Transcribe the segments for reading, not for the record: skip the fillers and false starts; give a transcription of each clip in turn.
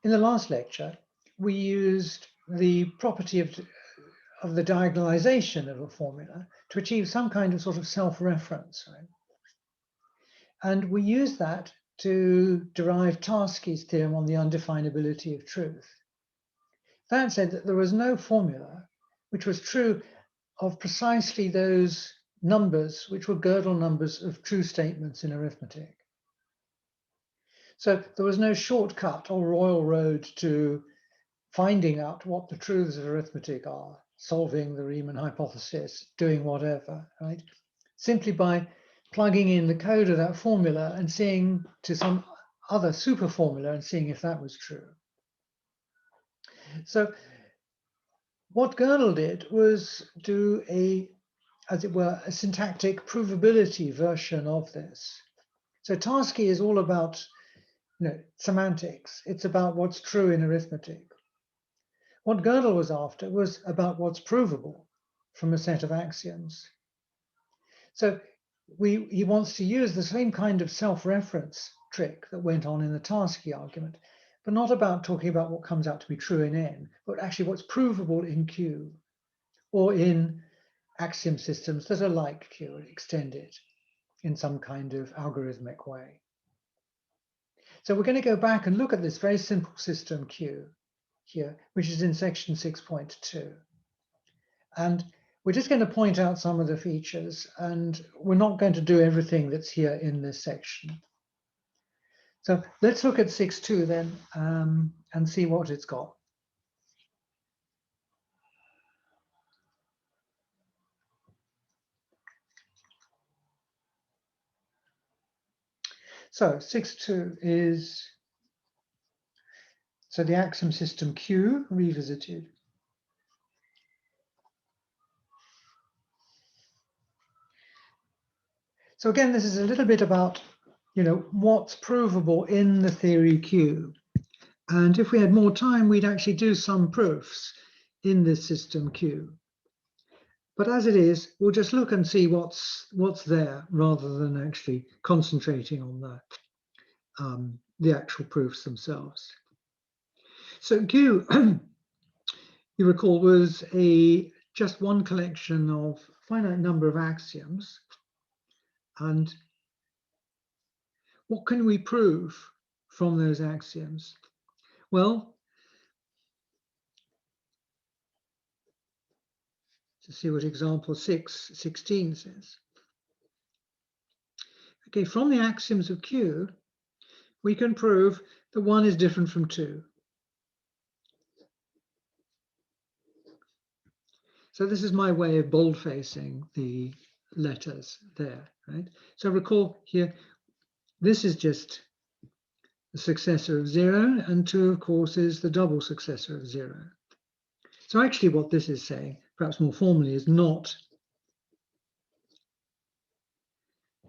In the last lecture, we used the property of the diagonalisation of a formula to achieve some kind of sort of self-reference, right? And we used that to derive Tarski's theorem on the undefinability of truth. That said that there was no formula which was true of precisely those numbers which were Gödel numbers of true statements in arithmetic. So there was no shortcut or royal road to finding out what the truths of arithmetic are, solving the Riemann hypothesis, doing whatever, right? Simply by plugging in the code of that formula and seeing to some other super formula and seeing if that was true. So what Gödel did was do as it were, a syntactic provability version of this. So Tarski is all about semantics. It's about what's true in arithmetic. What Gödel was after was about what's provable from a set of axioms. So he wants to use the same kind of self-reference trick that went on in the Tarski argument, but not about talking about what comes out to be true in N, but actually what's provable in Q, or in axiom systems that are like Q and extend it in some kind of algorithmic way. So we're going to go back and look at this very simple system Q here, which is in section 6.2. And we're just going to point out some of the features, and we're not going to do everything that's here in this section. So let's look at 6.2 then and see what it's got. So 6.2 is the axiom system Q revisited. So again, this is a little bit about, what's provable in the theory Q. And if we had more time, we'd actually do some proofs in this system Q. But as it is, we'll just look and see what's there rather than actually concentrating on the actual proofs themselves. So Q, you recall, was just one collection of a finite number of axioms. And what can we prove from those axioms? Well, to see what example 16 says. Okay, from the axioms of Q, we can prove that 1 is different from 2. So this is my way of boldfacing the letters there, right? So recall here, this is just the successor of 0, and 2, of course, is the double successor of 0. So actually what this is saying, perhaps more formally, is not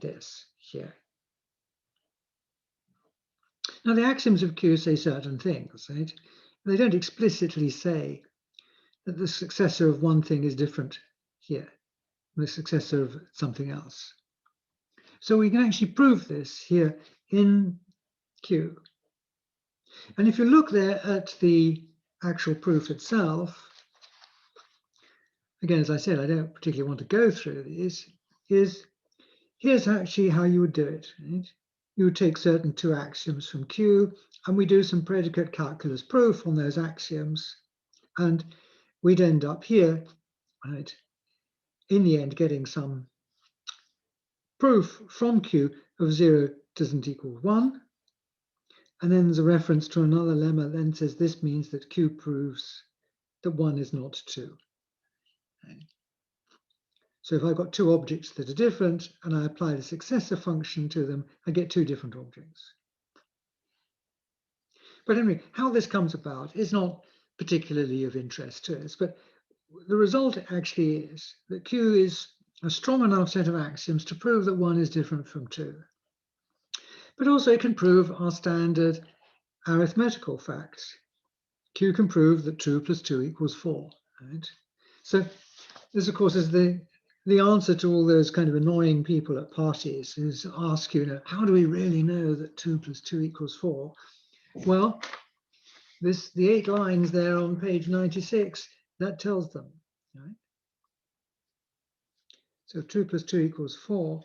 this here. Now the axioms of Q say certain things, right? They don't explicitly say that the successor of one thing is different here from the successor of something else. So we can actually prove this here in Q. And if you look there at the actual proof itself, again, as I said, I don't particularly want to go through these, here's actually how you would do it, right? You would take certain 2 axioms from Q, and we do some predicate calculus proof on those axioms, and we'd end up here, right, in the end getting some proof from Q of 0 doesn't equal 1. And then there's a reference to another lemma that then says this means that Q proves that 1 is not 2. Okay. So if I've got 2 objects that are different and I apply the successor function to them, I get 2 different objects. But anyway, how this comes about is not particularly of interest to us, but the result actually is that Q is a strong enough set of axioms to prove that 1 is different from 2. But also it can prove our standard arithmetical facts. Q can prove that 2 plus 2 equals 4. Right? So this, of course, is the answer to all those kind of annoying people at parties who ask, how do we really know that 2 plus 2 equals 4? Well, the 8 lines there on page 96, that tells them, right? So 2 plus 2 equals 4.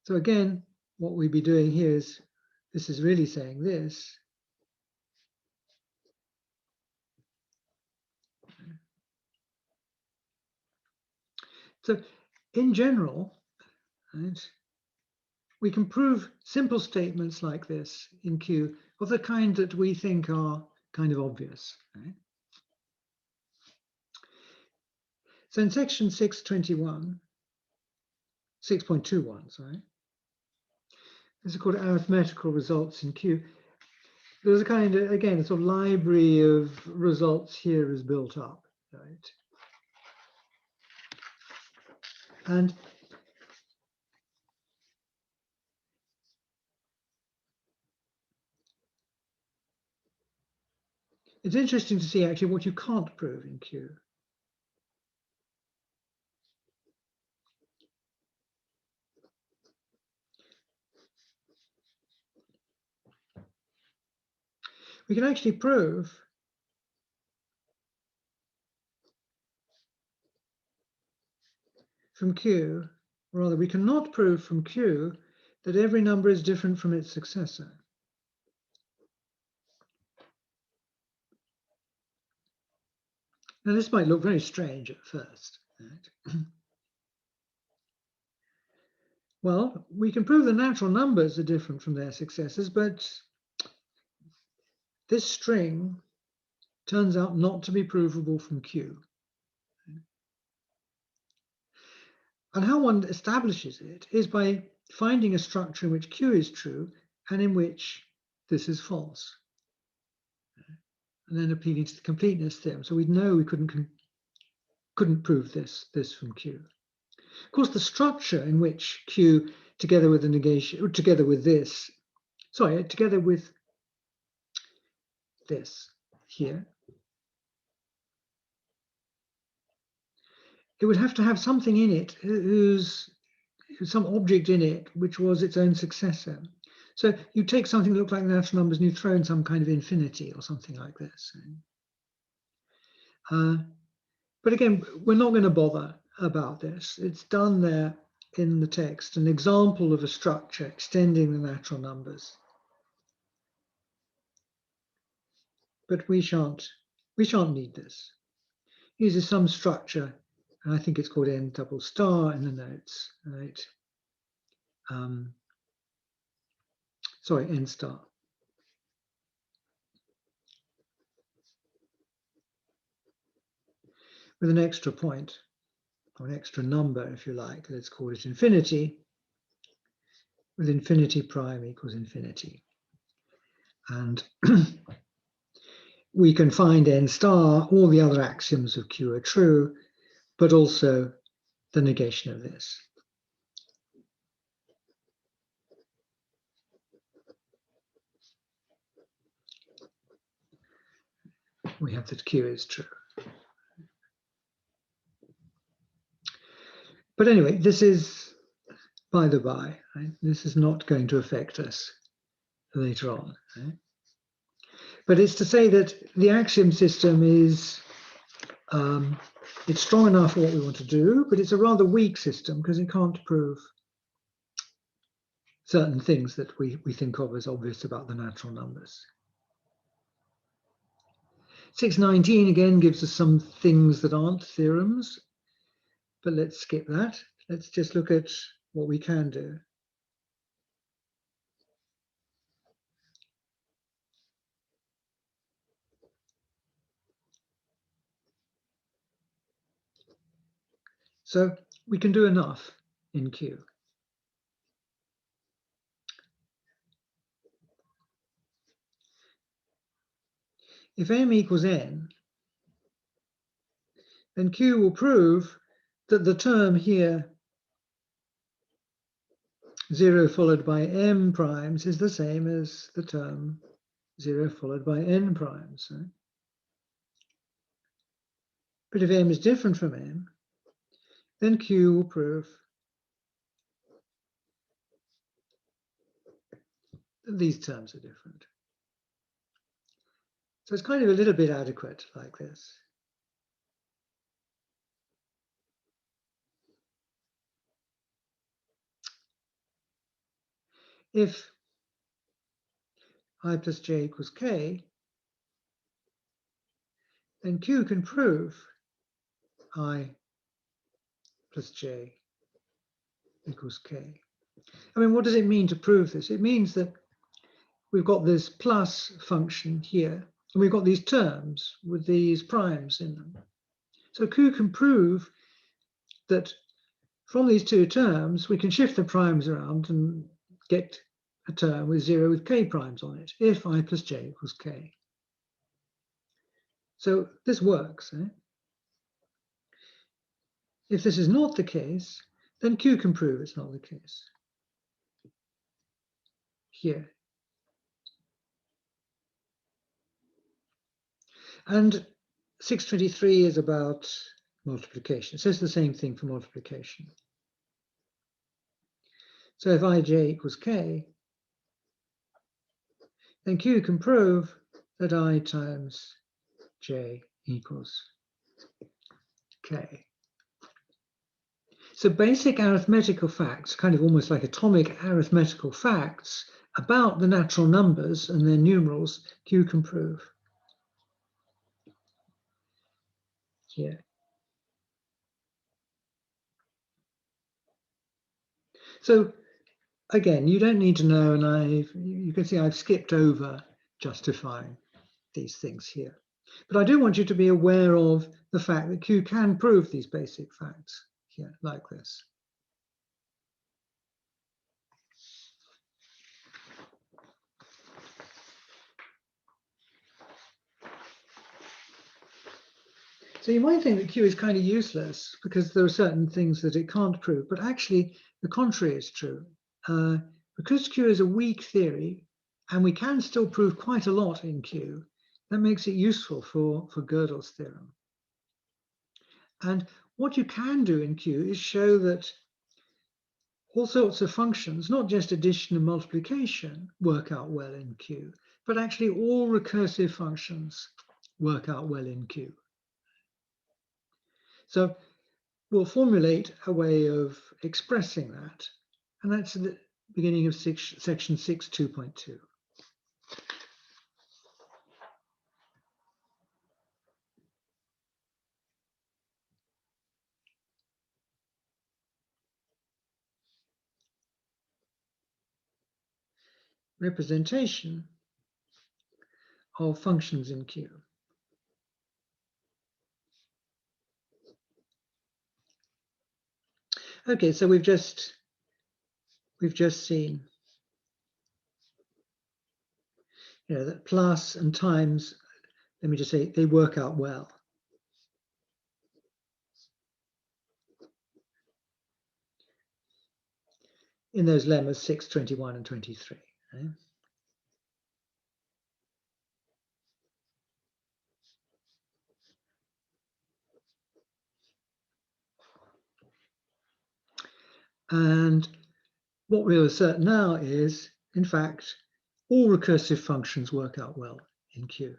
So again, what we'd be doing here is, this is really saying this. So in general, right, we can prove simple statements like this in Q of the kind that we think are kind of obvious. Right? So in section 621, 6.21, sorry, this is called arithmetical results in Q. There's a kind of, again, a sort of library of results here is built up, right? And it's interesting to see actually what you can't prove in Q. We can actually prove from Q, or rather we cannot prove from Q that every number is different from its successor. Now this might look very strange at first. Right? Well, we can prove the natural numbers are different from their successors, but this string turns out not to be provable from Q. And how one establishes it is by finding a structure in which Q is true and in which this is false. And then appealing to the completeness theorem. So we know we couldn't prove this from Q. Of course, the structure in which Q, together with the negation, or together with this here, it would have to have something in it some object in it which was its own successor. So you take something that looks like natural numbers and you throw in some kind of infinity or something like this. But again, we're not going to bother about this. It's done there in the text, an example of a structure extending the natural numbers. But we shan't need this. Uses some structure, and I think it's called n double star in the notes, right? Sorry, n star. With an extra point, or an extra number, if you like, let's call it infinity, with infinity prime equals infinity. And we can find n star, all the other axioms of Q are true, but also the negation of this. We have that Q is true. But anyway, this is by the by, right? This is not going to affect us later on. Right? But it's to say that the axiom system is, it's strong enough for what we want to do, but it's a rather weak system because it can't prove certain things that we think of as obvious about the natural numbers. 619 again gives us some things that aren't theorems, but let's skip that. Let's just look at what we can do. So we can do enough in Q. If m equals n, then Q will prove that the term here, 0 followed by m primes, is the same as the term 0 followed by n primes. Right? But if m is different from m, then Q will prove that these terms are different. So it's kind of a little bit adequate like this. If I plus j equals k, then Q can prove I plus j equals k. I mean, what does it mean to prove this? It means that we've got this plus function here, and we've got these terms with these primes in them. So Q can prove that from these two terms, we can shift the primes around and get a term with 0 with k primes on it, if I plus j equals k. So this works. If this is not the case, then Q can prove it's not the case. Here. And 623 is about multiplication. It says the same thing for multiplication. So if ij equals k, then Q can prove that I times j equals k. So basic arithmetical facts, kind of almost like atomic arithmetical facts about the natural numbers and their numerals, Q can prove. Here. So again, you don't need to know, and you can see I've skipped over justifying these things here. But I do want you to be aware of the fact that Q can prove these basic facts here, like this. So you might think that Q is kind of useless because there are certain things that it can't prove, but actually the contrary is true. Because Q is a weak theory, and we can still prove quite a lot in Q, that makes it useful for Gödel's theorem. And what you can do in Q is show that all sorts of functions, not just addition and multiplication, work out well in Q, but actually all recursive functions work out well in Q. So we'll formulate a way of expressing that, and that's at the beginning of section 6, 2.2. Representation of functions in Q. Okay, so we've just seen, that plus and times, let me just say, they work out well. In those lemmas 6, 21, and 23. Right? And what we'll assert now is, in fact, all recursive functions work out well in Q.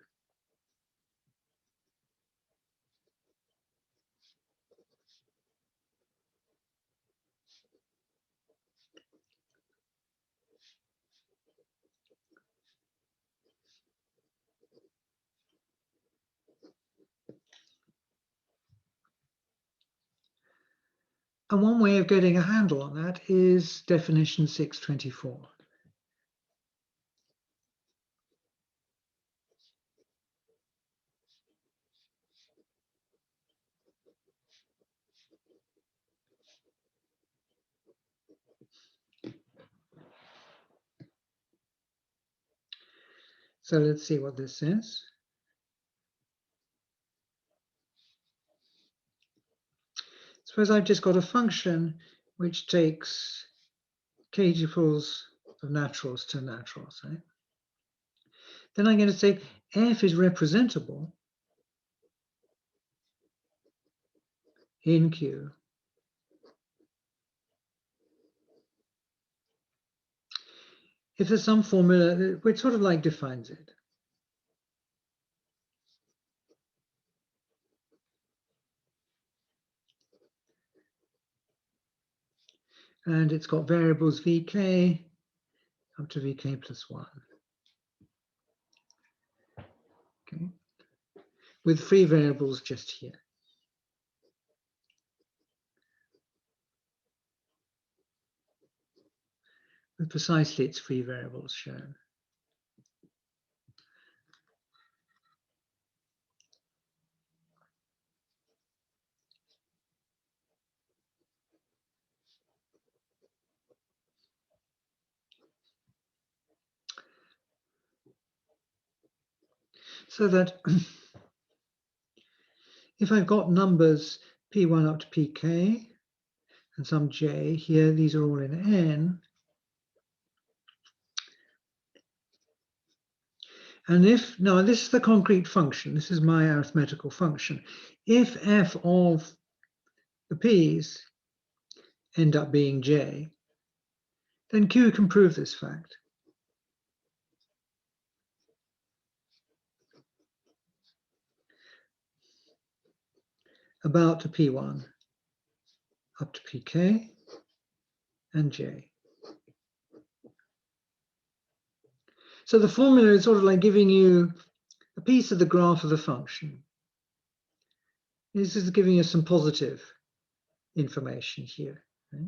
And one way of getting a handle on that is definition 624. So let's see what this says. Suppose I've just got a function which takes k tuples of naturals to naturals. Right? Then I'm going to say f is representable in Q if there's some formula which sort of like defines it. And it's got variables vk up to vk plus 1. Okay. With free variables just here. With precisely its free variables shown. So that if I've got numbers p1 up to pk and some j here, these are all in n. And if, now this is the concrete function, this is my arithmetical function. If f of the p's end up being j, then Q can prove this fact. About the P1 up to Pk and J. So the formula is sort of like giving you a piece of the graph of the function. This is giving you some positive information here. Right?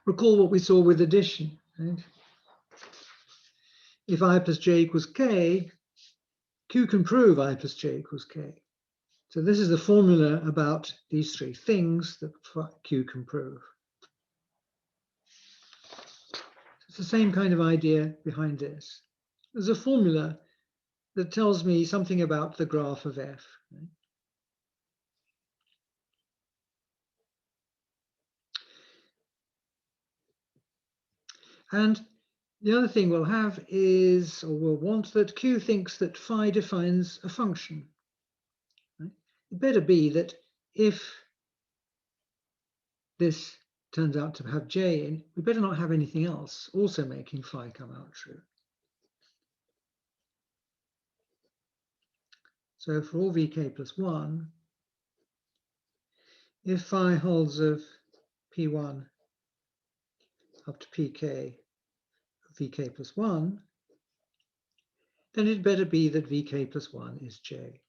Recall what we saw with addition. Right? If I plus j equals k, Q can prove I plus j equals k. So this is the formula about these three things that Q can prove. It's the same kind of idea behind this. There's a formula that tells me something about the graph of f. Right? And the other thing we'll have is, or we'll want, that Q thinks that phi defines a function. Right? It better be that if this turns out to have j in, we better not have anything else also making phi come out true. So for all vk plus 1, if phi holds of p1 up to pk of vk plus 1, then it better be that vk plus 1 is j.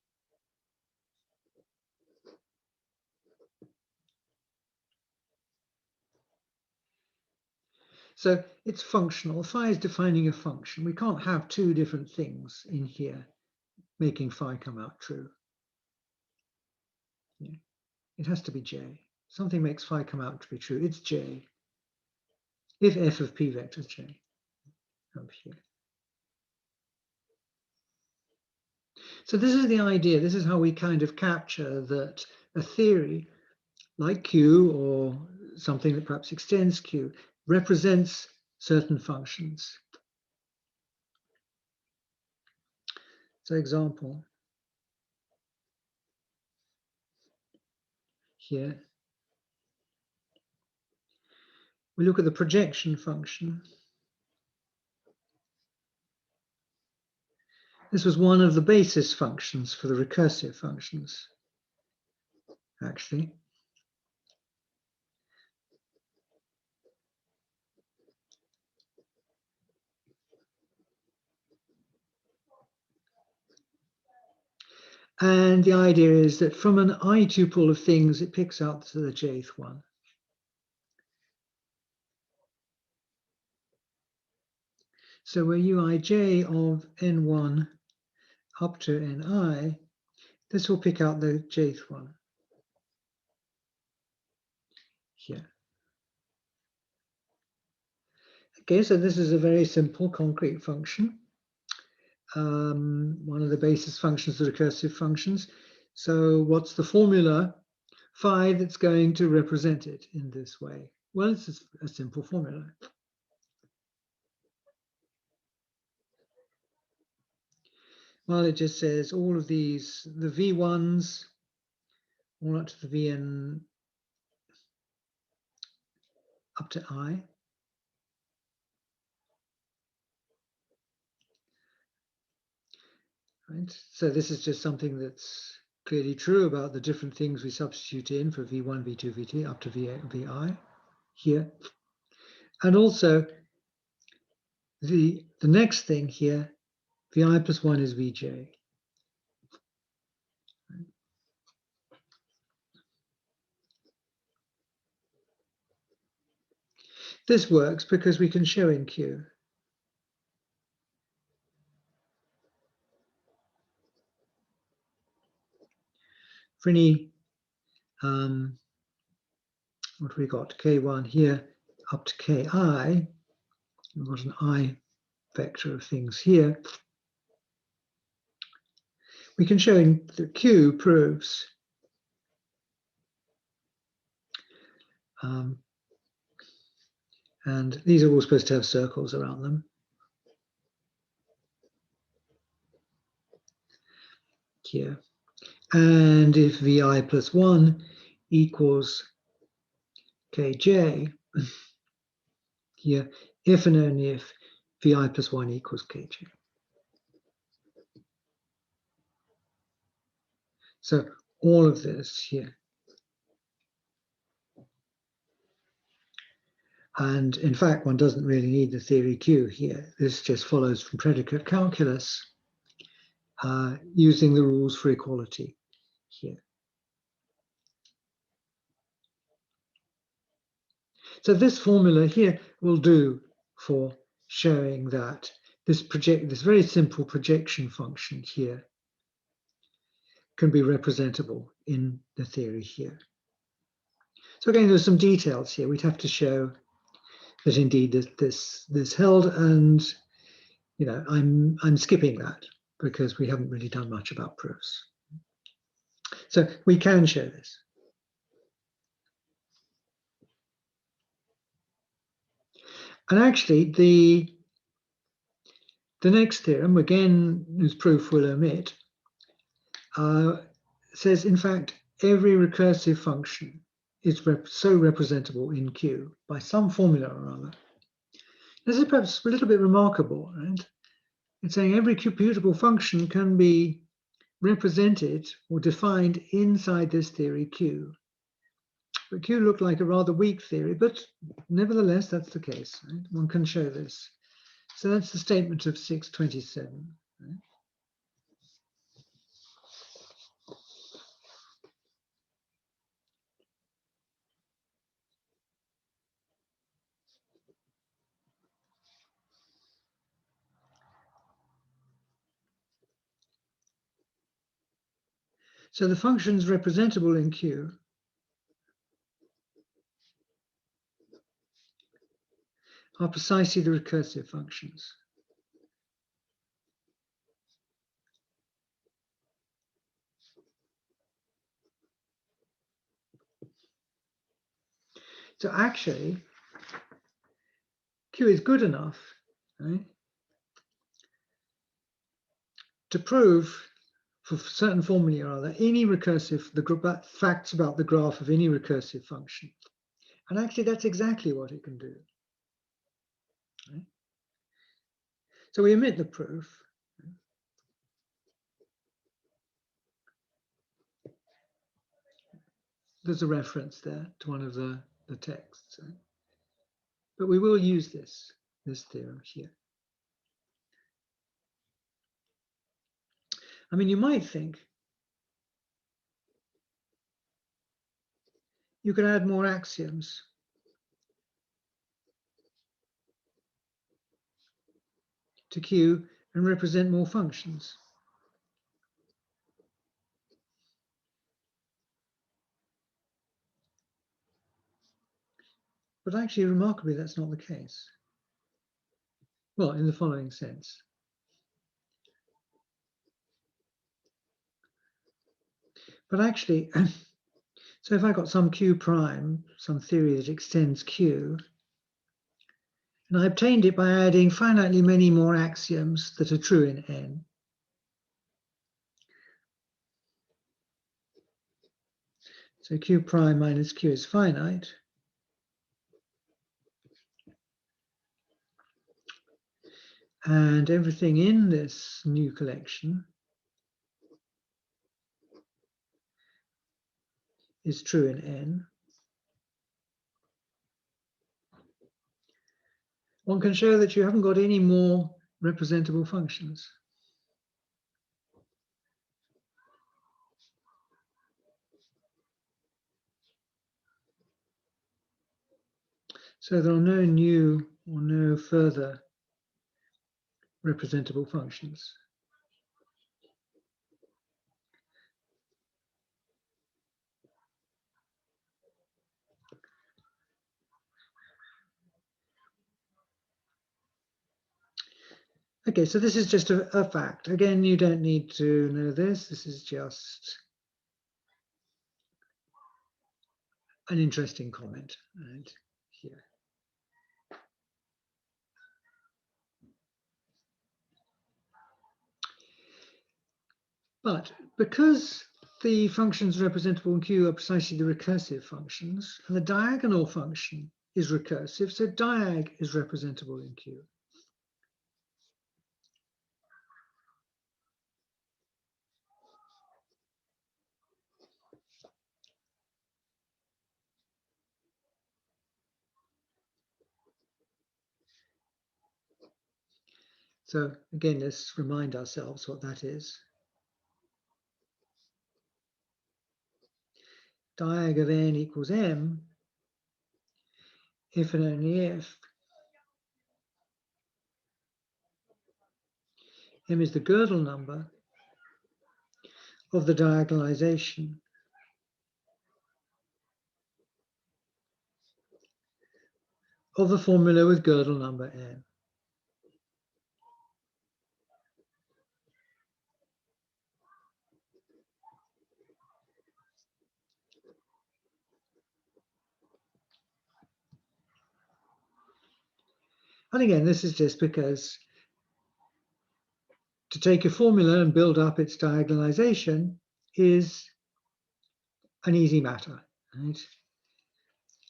So it's functional. Phi is defining a function. We can't have two different things in here making phi come out true. Yeah. It has to be j. Something makes phi come out to be true. It's j. If f of p vector is j up here. So this is the idea. This is how we kind of capture that a theory like Q or something that perhaps extends Q represents certain functions. So example here, we look at the projection function. This was one of the basis functions for the recursive functions, actually. And the idea is that from an I tuple of things, it picks out the jth one. So where uij of n1 up to ni, this will pick out the jth one here. Okay, so this is a very simple concrete function. One of the basis functions of recursive functions. So what's the formula phi that's going to represent it in this way? Well, it's a simple formula. Well, it just says all of these, the V1s, all up to the Vn up to I. Right? So this is just something that's clearly true about the different things we substitute in for V1, V2, Vt up to Vi here. And also the next thing here, Vi plus 1 is Vj. This works because we can show in Q. For any, what we got, K1 here up to Ki, we've got an I vector of things here. We can show in that Q proves and these are all supposed to have circles around them. Here. And if Vi plus 1 equals Kj, here, if and only if Vi plus 1 equals Kj. So all of this here. And in fact, one doesn't really need the theory Q here. This just follows from predicate calculus using the rules for equality here. So this formula here will do for showing that this very simple projection function here can be representable in the theory here. So again, there's some details here. We'd have to show that indeed this held, and you know, I'm skipping that because we haven't really done much about proofs. So we can show this. And actually, the next theorem, again, whose proof we'll omit, says, in fact, every recursive function is so representable in Q by some formula or other. This is perhaps a little bit remarkable, right? It's saying every computable function can be represented or defined inside this theory Q. But Q looked like a rather weak theory, but nevertheless, that's the case. Right? One can show this. So that's the statement of 627. Right? So the functions representable in Q are precisely the recursive functions. So actually, Q is good enough, right, to prove for certain formulae or other any recursive, the facts about the graph of any recursive function. And actually, that's exactly what it can do. Right? So we omit the proof. There's a reference there to one of the texts. Right? But we will use this theorem here. I mean, you might think you could add more axioms to Q and represent more functions. But actually, remarkably, that's not the case. Well, in the following sense. But actually, so if I got some Q prime, some theory that extends Q, and I obtained it by adding finitely many more axioms that are true in N. So Q prime minus Q is finite. And everything in this new collection is true in N. one can show that you haven't got any more representable functions. So there are no new or no further representable functions. Okay, so this is just a fact. Again, you don't need to know this. This is just an interesting comment right here. But because the functions representable in Q are precisely the recursive functions, and the diagonal function is recursive, so diag is representable in Q. So again, let's remind ourselves what that is. Diag of n equals m if and only if m is the Gödel number of the diagonalization of the formula with Gödel number n. And again, this is just because to take a formula and build up its diagonalization is an easy matter, right?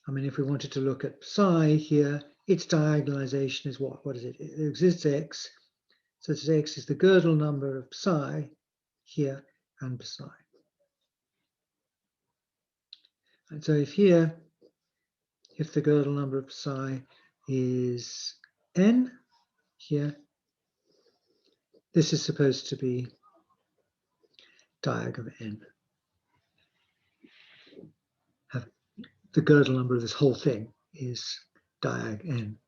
I mean, if we wanted to look at psi here, its diagonalization is what? What is it? It exists x, so this x is the Gödel number of psi here and psi. And so if here, if the Gödel number of psi is n here, this is supposed to be diag of n. The Gödel number of this whole thing is diag n.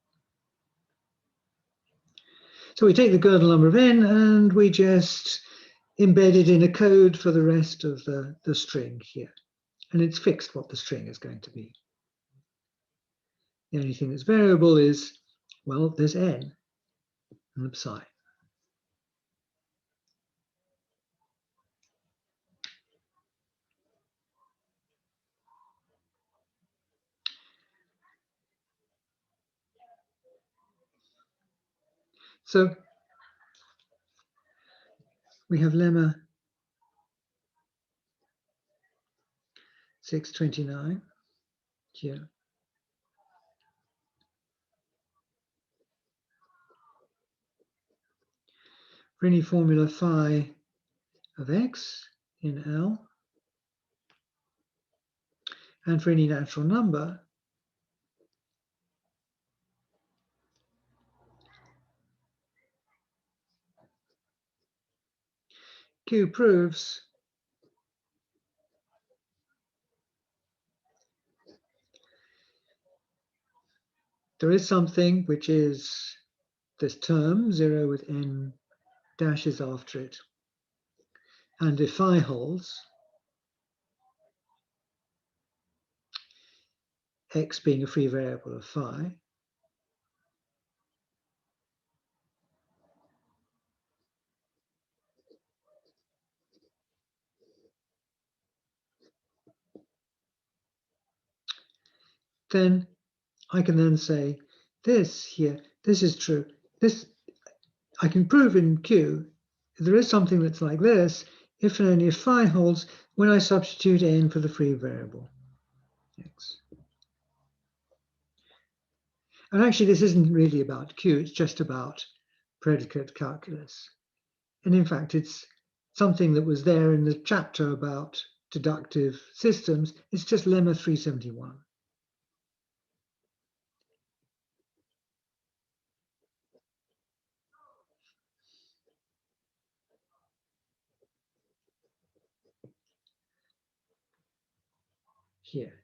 So we take the Gödel number of n and we just embed it in a code for the rest of the string here. And it's fixed what the string is going to be. The only thing that's variable is, well, there's n and the psi. So we have lemma 629 here. For any formula phi of x in L, and for any natural number, Q proves there is something which is this term 0 with n dashes after it. And if phi holds, x being a free variable of phi, then I can then say this here, this is true. This I can prove in Q, there is something that's like this, if and only if phi holds, when I substitute n for the free variable, x. And actually, this isn't really about Q, it's just about predicate calculus. And in fact, it's something that was there in the chapter about deductive systems. It's just Lemma 371. here.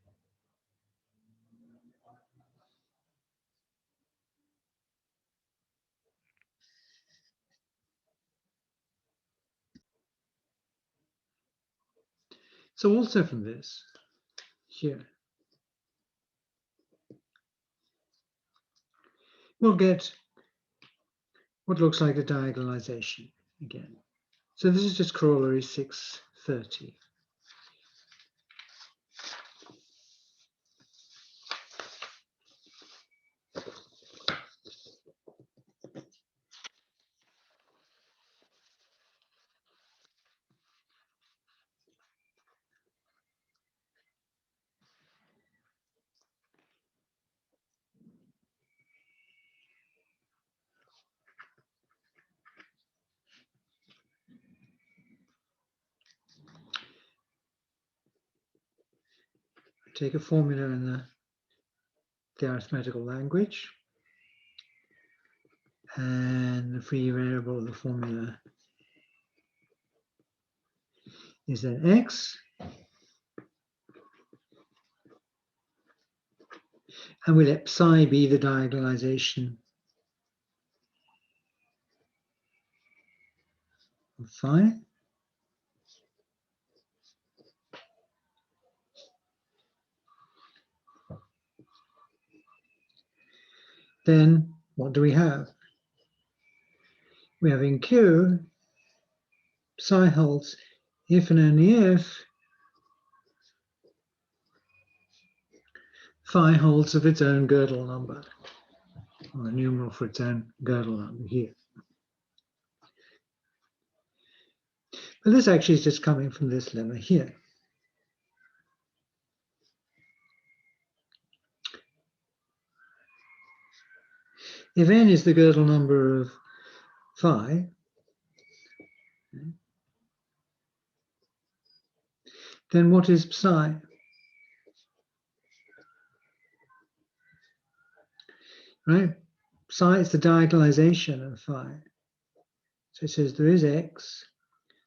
So also from this, here, we'll get what looks like a diagonalization again. So this is just corollary 630. Take a formula in the arithmetical language, and the free variable of the formula is then x, and we let psi be the diagonalization of phi. Then what do we have? We have in Q, psi holds if and only if phi holds of its own Gödel number, or a numeral for its own Gödel number here. But this actually is just coming from this lemma here. If n is the Gödel number of phi, then what is psi? Right? Psi is the diagonalization of phi. So it says there is x.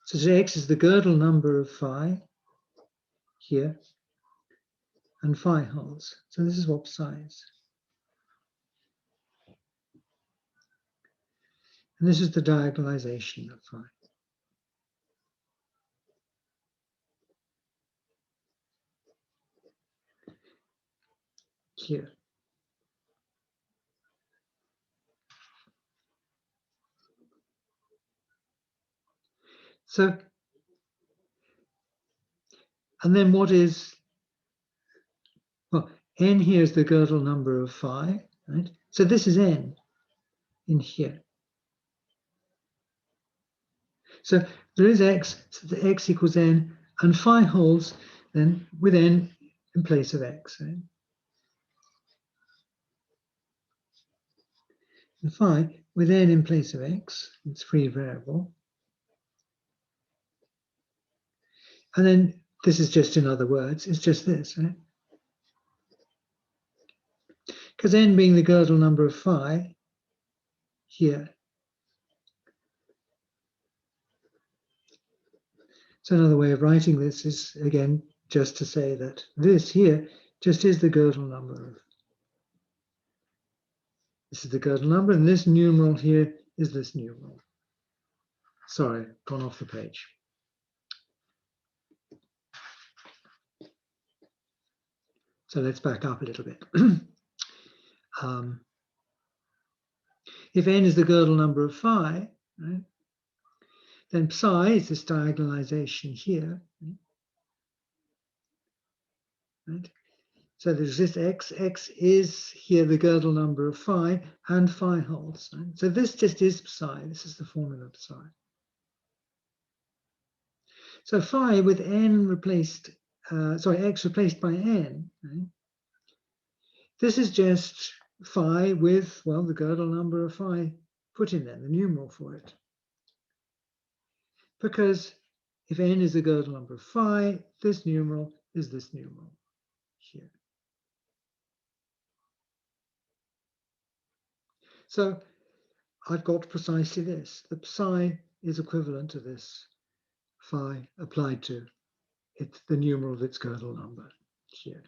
So x is the Gödel number of phi here, and phi holds. So this is what psi is. And this is the diagonalization of phi. Here. So, and then what is, well, n here is the Gödel number of phi, right? So this is n in here. So there is x, so the x equals n, and phi holds then with n in place of x, right? And phi with n in place of x, it's free variable. And then this is just in other words, it's just this, right? Because n being the Gödel number of phi here. So another way of writing this is, again, just to say that this here just is the Gödel number of, this is the Gödel number, and this numeral here is this numeral. Sorry, gone off the page. So let's back up a little bit. If n is the Gödel number of phi, right, then psi is this diagonalization here, right? So there's this x is here the Gödel number of phi, and phi holds. Right? So this just is psi. This is the formula of psi. So phi with n replaced, x replaced by n, right? This is just phi with, well, the Gödel number of phi put in there, the numeral for it. Because if n is the Gödel number of phi, this numeral is this numeral here. So I've got precisely this. The psi is equivalent to this phi applied to it's the numeral of its Gödel number. here.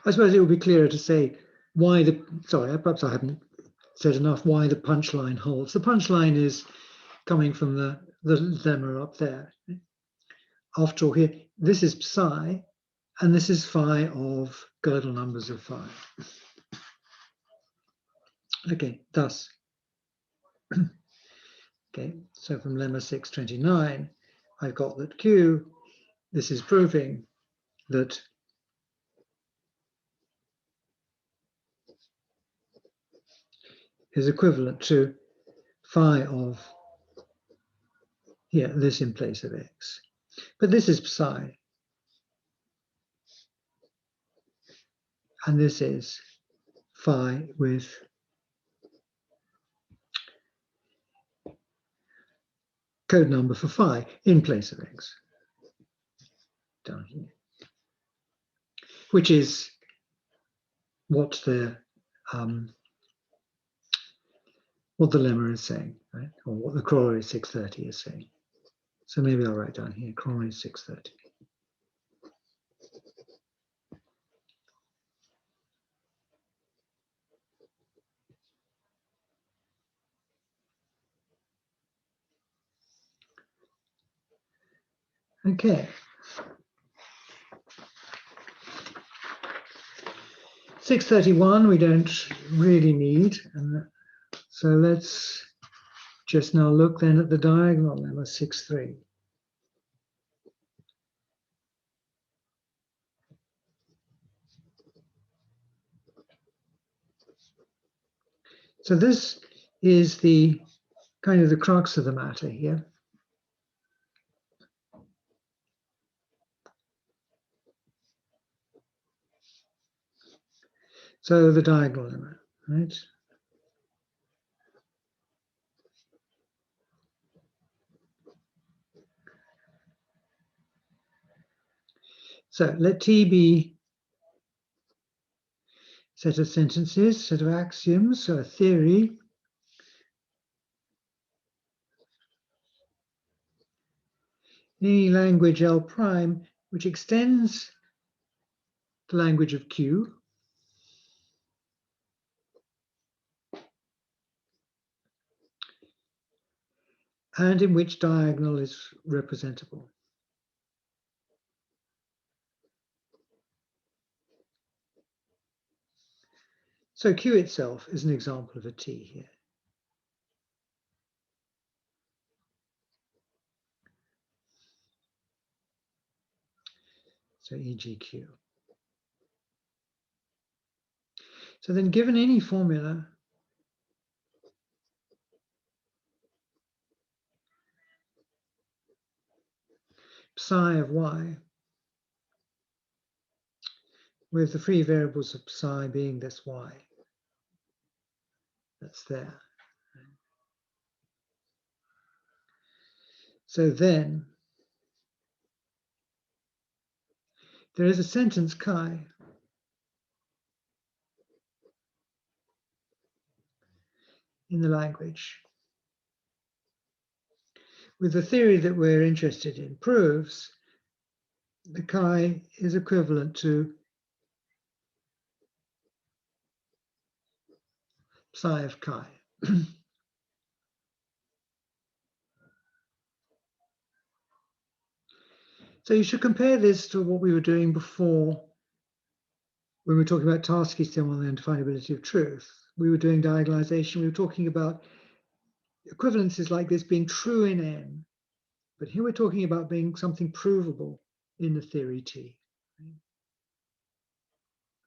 I suppose it would be clearer to say why the, sorry, perhaps I haven't said enough why the punchline holds. The punchline is coming from the lemma up there. After all, here, this is psi, and this is phi of Gödel numbers of phi. Okay, thus, okay, so from lemma 629, I've got that Q, this is proving that is equivalent to phi of, here, this in place of x. But this is psi. And this is phi with code number for phi in place of x down here, which is what the lemma is saying, right? Or what the corollary 630 is saying. So maybe I'll write down here corollary 630. Okay. 631 we don't really need, and so let's just now look then at the diagonal lemma 6.3. So this is the kind of the crux of the matter here. So the diagonal lemma, right? So let T be a set of sentences, set of axioms, so a theory. In any language L prime, which extends the language of Q, and in which diagonal is representable. So Q itself is an example of a T here. So e.g. Q. So then given any formula, psi of y, with the free variables of psi being this y, that's there. So then there is a sentence chi in the language with the theory that we're interested in proves the chi is equivalent to psi of chi. So you should compare this to what we were doing before when we were talking about Tarski's theorem on the undefinability of truth. We were doing diagonalization. We were talking about equivalences like this being true in N. But here we're talking about being something provable in the theory T.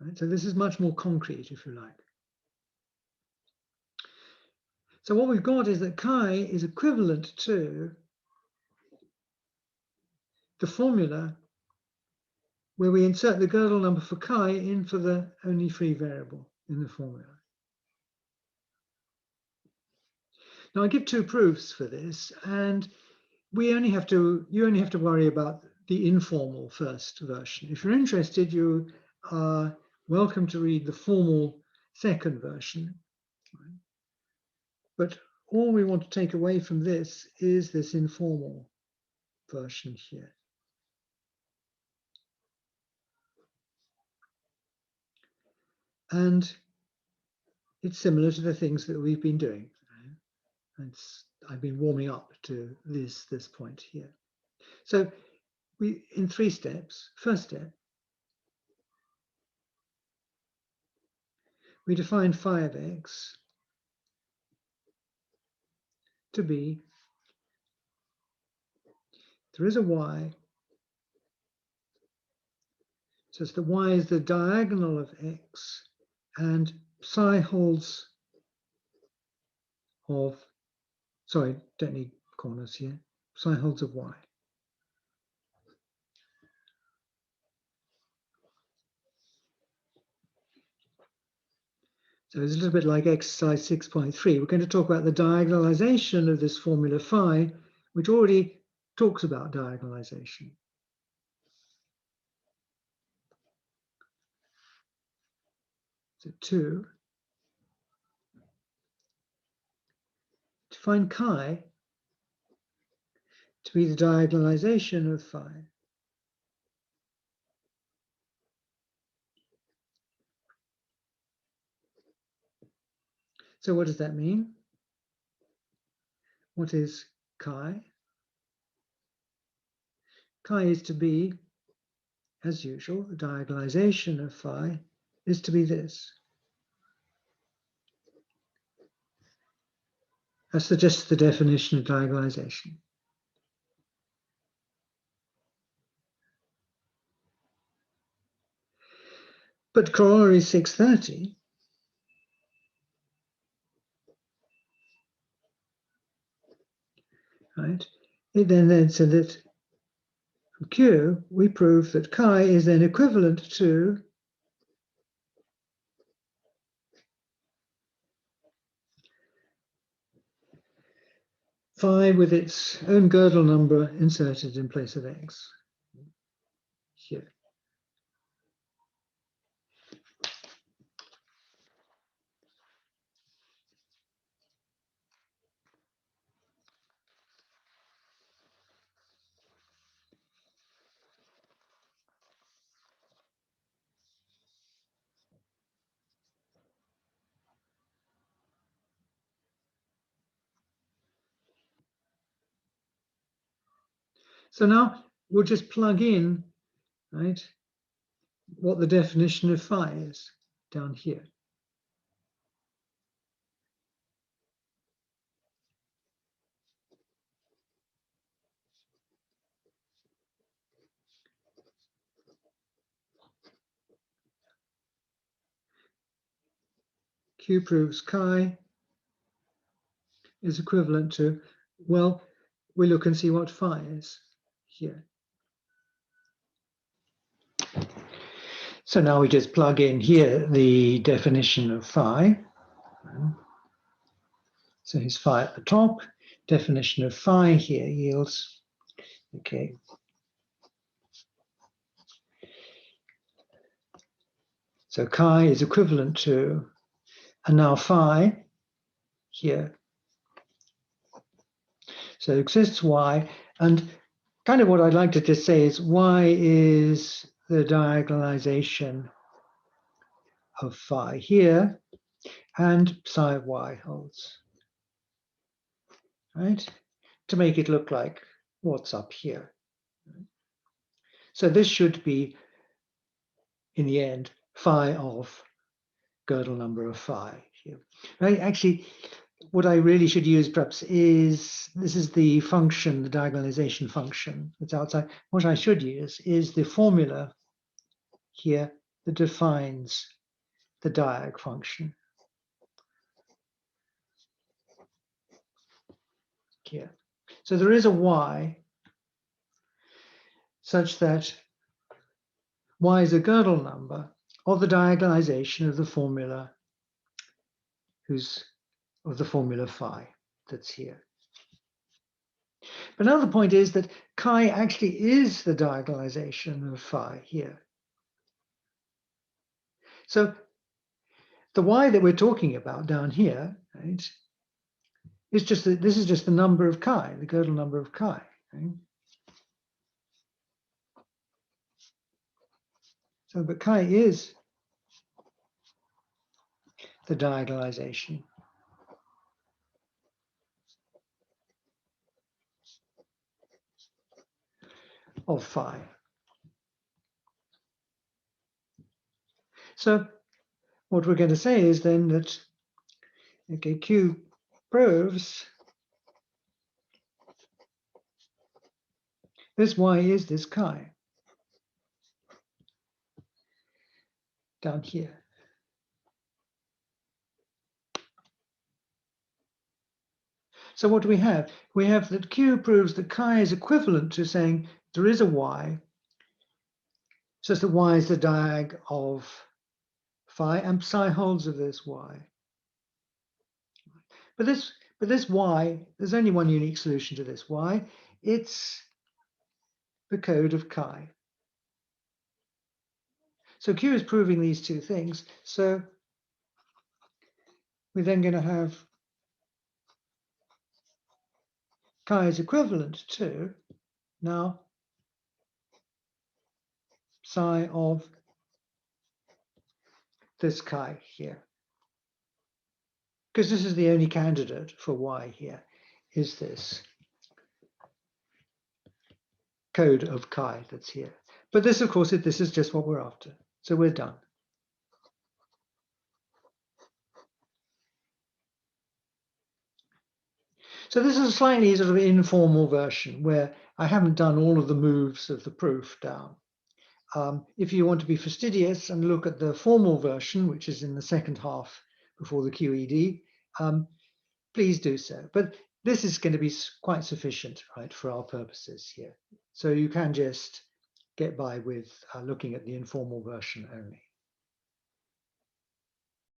Right? So this is much more concrete, if you like. So what we've got is that chi is equivalent to the formula where we insert the Gödel number for chi in for the only free variable in the formula. Now I give two proofs for this, and you only have to worry about the informal first version. If you're interested, you are welcome to read the formal second version. But all we want to take away from this is this informal version here. And it's similar to the things that we've been doing. I've been warming up to this point here. So we, in 3 steps, first step, we define phi of x to be, there is a y, so the y is the diagonal of x, and psi holds of, sorry, don't need corners here, psi holds of y. So it's a little bit like exercise 6.3. We're going to talk about the diagonalization of this formula phi, which already talks about diagonalization. So 2, to find chi to be the diagonalization of phi. So what does that mean? What is chi? Chi is to be, as usual, the diagonalization of phi is to be this. That's just the definition of diagonalization. But corollary 630 right? It then said that from Q, we prove that chi is then equivalent to phi with its own Gödel number inserted in place of x here. So now we'll just plug in, right, what the definition of phi is down here. Q proves chi is equivalent to, well, we look and see what phi is here. So now we just plug in here the definition of phi. So here's phi at the top. Definition of phi here yields, okay. So chi is equivalent to, and now phi here. So exists y, and kind of what I'd like to just say is y is the diagonalization of phi here, and psi of y holds, right? To make it look like what's up here. So this should be, in the end, phi of Gödel number of phi here. Right? Actually, what I really should use perhaps is, this is the function, the diagonalization function that's outside. What I should use is the formula here that defines the diag function here. So there is a y such that y is a Gödel number of the diagonalization of the formula of the formula phi that's here. But another point is that chi actually is the diagonalization of phi here. So the y that we're talking about down here, right, It's just that this is just the number of chi, the Gödel number of chi. Okay? So, but chi is the diagonalization of phi. So what we're going to say is then that, okay, Q proves this Y is this chi down here. So what do we have? We have that Q proves that chi is equivalent to saying there is a Y, such that Y is the diag of phi, and psi holds of this Y. But this Y, there's only one unique solution to this Y. It's the code of chi. So Q is proving these two things. So we're then going to have chi is equivalent to now psi of this chi here. Because this is the only candidate for Y here, is this code of chi that's here. But this, of course, this is just what we're after. So we're done. So this is a slightly sort of informal version where I haven't done all of the moves of the proof down. If you want to be fastidious and look at the formal version, which is in the second half before the QED, please do so. But this is going to be quite sufficient, right, for our purposes here. So you can just get by with looking at the informal version only.